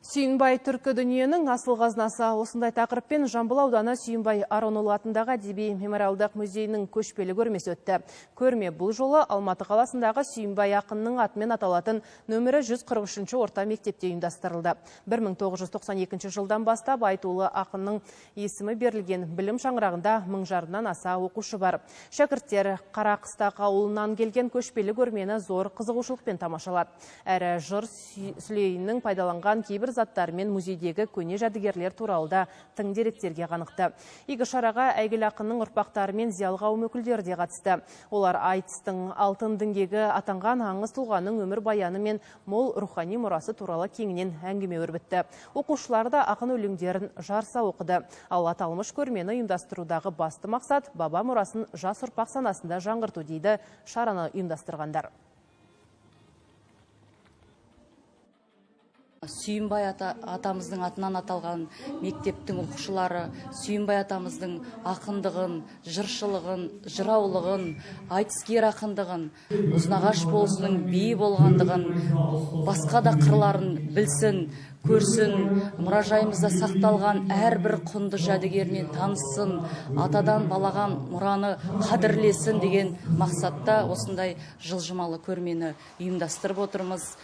Сүйінбай түркі дүниенің асыл қазынасы. Осындай тақырыппен Жамбыл ауданы Сүйінбай Аронұлы атындағы әдеби мемориалдық музейінің көшпелі көрмесі өтті. Көрме бұл жолы Алматы қаласындағы Сүйінбай ақынның атымен аталатын нөмірі 143 орта мектепте ұйымдастырылды. 1992 жылдан бастап айтулы ақынның есімі берілген білім шаңырағында 1000 жарымнан аса оқушы бар. Шәкірттер Қарақыстақ ауылынан келген көшпелі көрмені зор қызығушылықпен тамашалады. Әрі жыр сүлейінің пайдаланған кейбір заттар мен музейдегі көне жәдігерлер туралы да тың деректерге қанықты. Игі шараға әйгілі ақынның ұрпақтары мен зиялы қауым өкілдері де қатысты. Олар айтыстың алтын діңгегі атанған аңыз тұлғаның өмір баяны мен мол рухани мұрасы туралы кеңінен әңгіме өрбітті. Оқушылар да ақын өлеңдерін жарыса оқыды. Ал аталмыш көрмені ұйымдастырудағы басты мақсат баба мұрасын жас ұрпақ санасында жаңғырту дейді шараны ұйымдастырғандар. Сүйінбай атамыздың атынан аталған мектептің оқушылары Сүйінбай атамыздың ақындығын, жыршылығын, жыраулығын, айтыскер ақындығын, Ұзынағаш болысының биі болғандығын, басқа да қырларын білсін, көрсін, мұражайымызда сақталған әрбір құнды жәдігермен таныссын, атадан балаған мұраны қадірлесін деген мақсатта осындай жылжымалы көрмені ұйымдастырып отырмыз.